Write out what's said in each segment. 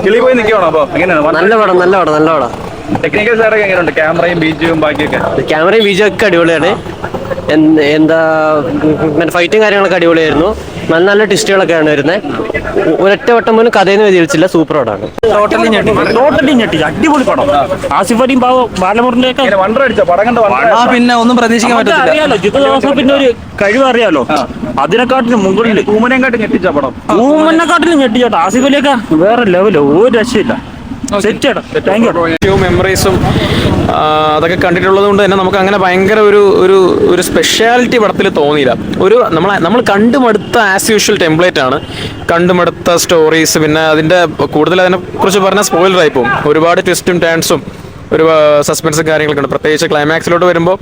കിളി പോയി നിൽക്കുവാണോ അപ്പൊ എങ്ങനെയാണ്? നല്ല പടം നല്ല പടം നല്ല പടം. ടെക്നിക്കൽ സൈഡൊക്കെ എങ്ങനെയുണ്ട്? ക്യാമറയും ബീജും ബാക്കിയൊക്കെ ക്യാമറയും ബീജും ഒക്കെ അടിപൊളിയാണ്. എന്താ ഫൈറ്റും കാര്യങ്ങളൊക്കെ അടിപൊളിയായിരുന്നു. നല്ല നല്ല ടിസ്റ്റുകളൊക്കെയാണ് വരുന്നത്. ഒരൊറ്റ വട്ടം പോലും കഥയെന്ന് വ്യതിരിച്ചില്ല. സൂപ്പർ പടമാണ്. ടോട്ടലി ഞെട്ടി. അടിപൊളി പടം. ആസിഫ് അലിയും ബാലമുരളിന്റെ ഒക്കെ വണ്ടർ അടിച്ചോ പടം കണ്ട്? പിന്നെ ഒന്നും പ്രതീക്ഷിക്കാൻ പറ്റത്തില്ല. അറിയാലോ, ജിത്തു ജോസഫിന്റെ ഒരു കഴിവ് അറിയാലോ. അതിനെക്കാട്ടിലും മുകളിൽ ൂമനെക്കാട്ടും ഞെട്ടിച്ച പടം. ഊമനെക്കാട്ടിലും ഞെട്ടിച്ചോട്ടെ. ആസിഫ് അലിയൊക്കെ വേറെ ലെവലോ, ഒരു രക്ഷയില്ല. മെമ്മറീസും അതൊക്കെ കണ്ടിട്ടുള്ളത് കൊണ്ട് തന്നെ നമുക്ക് അങ്ങനെ ഭയങ്കര ഒരു സ്പെഷ്യാലിറ്റി പടത്തിൽ തോന്നിയില്ല. നമ്മൾ കണ്ടുമടുത്ത ആസ് യൂഷ്വൽ ടെംപ്ലേറ്റ് ആണ്. കണ്ടുമടുത്ത സ്റ്റോറീസ്. പിന്നെ അതിൻ്റെ കൂടുതൽ അതിനെക്കുറിച്ച് പറഞ്ഞാൽ സ്പോയിലറായി പോകും. ഒരുപാട് ട്വിസ്റ്റും ടേൺസും ഒരു സസ്പെൻസും കാര്യങ്ങളൊക്കെ ഉണ്ട്. പ്രത്യേകിച്ച് ക്ലൈമാക്സിലോട്ട് വരുമ്പോൾ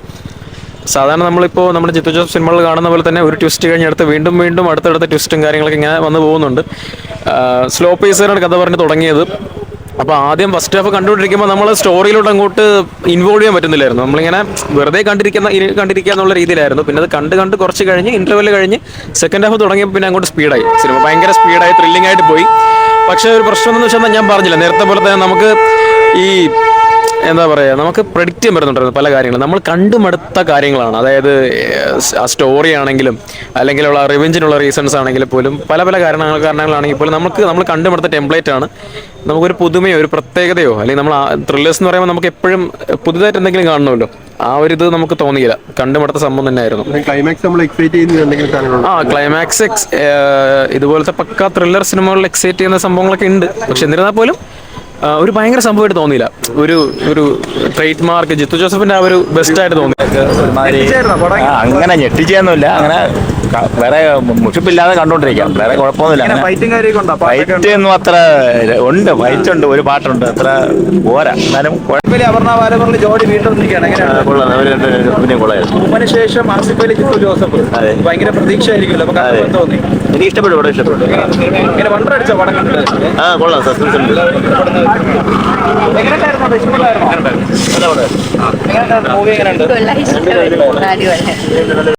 സാധാരണ നമ്മളിപ്പോൾ നമ്മുടെ ജിത്തു ജോസഫ് സിനിമകൾ കാണുന്ന പോലെ തന്നെ ഒരു ട്വിസ്റ്റ് കഴിഞ്ഞെടുത്ത് വീണ്ടും വീണ്ടും അടുത്തടുത്ത ട്വിസ്റ്റും കാര്യങ്ങളൊക്കെ ഇങ്ങനെ വന്ന് പോകുന്നുണ്ട്. സ്ലോ പേസിലാണ് കഥ പറഞ്ഞ് തുടങ്ങിയത്. അപ്പോൾ ആദ്യം ഫസ്റ്റ് ഹാഫ് കണ്ടുകൊണ്ടിരിക്കുമ്പോൾ നമ്മൾ സ്റ്റോറിയിലോട്ട് അങ്ങോട്ട് ഇൻവോൾവ് ചെയ്യാൻ പറ്റുന്നില്ലായിരുന്നു. നമ്മളിങ്ങനെ വെറുതെ കണ്ടിരിക്കുക എന്നുള്ള രീതിയിലായിരുന്നു. പിന്നെ അത് കണ്ട് കുറച്ച് കഴിഞ്ഞ് ഇൻ്റർവെൽ കഴിഞ്ഞ് സെക്കൻഡ് ഹാഫ് തുടങ്ങിയപ്പോൾ പിന്നെ അങ്ങോട്ട് സ്പീഡായി. സിനിമ ഭയങ്കര സ്പീഡായി ത്രില്ലിംഗ് ആയിട്ട് പോയി. പക്ഷേ ഒരു പ്രശ്നം എന്ന് വെച്ചാൽ ഞാൻ പറഞ്ഞില്ല നേരത്തെ പോലെ തന്നെ നമുക്ക് ഈ എന്താ പറയുക, നമുക്ക് പ്രഡിക്റ്റ് ചെയ്യാൻ പറ്റുന്നുണ്ടായിരുന്നു പല കാര്യങ്ങളും. നമ്മൾ കണ്ടുമടുത്ത കാര്യങ്ങളാണ്. അതായത് ആ സ്റ്റോറി ആണെങ്കിലും അല്ലെങ്കിലുള്ള റിവെഞ്ചിനുള്ള റീസൺസ് ആണെങ്കിൽ പോലും പല കാരണങ്ങളാണെങ്കിൽ പോലും നമ്മൾ കണ്ടുമടുത്ത ടെംപ്ലേറ്റ് ആണ്. നമുക്കൊരു പുതുമയോ ഒരു പ്രത്യേകതയോ അല്ലെങ്കിൽ നമ്മൾ ത്രില്ലേഴ്സ് എന്ന് പറയുമ്പോൾ നമുക്ക് എപ്പോഴും പുതുതായിട്ട് എന്തെങ്കിലും കാണണമല്ലോ. ആ ഒരു ഇത് നമുക്ക് തോന്നിയില്ല. കണ്ടുമടുത്ത സംഭവം തന്നെയായിരുന്നു. ക്ലൈമാക്സ് ഇതുപോലത്തെ പക്ക ത്രില്ലർ സിനിമകളിൽ എക്സൈറ്റ് ചെയ്യുന്ന സംഭവങ്ങളൊക്കെ ഉണ്ട്. പക്ഷെ എന്നിരുന്നാൽ പോലും ഒരു ഭയങ്കര സംഭവമായിട്ട് തോന്നിയില്ല. ഒരു ട്രേഡ് മാർക്ക് ജിത്തു ജോസഫിന്റെ ആ ഒരു ബെസ്റ്റ് ആയിട്ട് തോന്നി. അങ്ങനെ ഞെട്ടിച്ചൊന്നുമില്ല. അങ്ങനെ വേറെ മുഷിപ്പില്ലാതെ കണ്ടോണ്ടിരിക്കാം. വേറെ കുഴപ്പമൊന്നുമില്ല. ഫൈറ്റ് ഒന്നും അത്ര ഉണ്ട്. ഫൈറ്റ് ഉണ്ട്, ഒരു പാട്ടുണ്ട്, അത്ര പോരാ. എന്നാലും അപർണ ബാലമുരളി ജോഡി വീണ്ടും ശേഷം ആസിഫ് അലി ജിത്തു ജോസഫ് ഭയങ്കര പ്രതീക്ഷ ആയിരിക്കുമല്ലോ. തോന്നി? എനിക്ക് ഇഷ്ടപ്പെട്ടു, പടം ഇഷ്ടപ്പെട്ടു. ഇങ്ങനെ വണ്ടർ അടിച്ച പടം കണ്ടിട്ട് കൊള്ളാം. സസ്പെൻസ് ഉണ്ട്. മൂവി എങ്ങനെയുണ്ട്?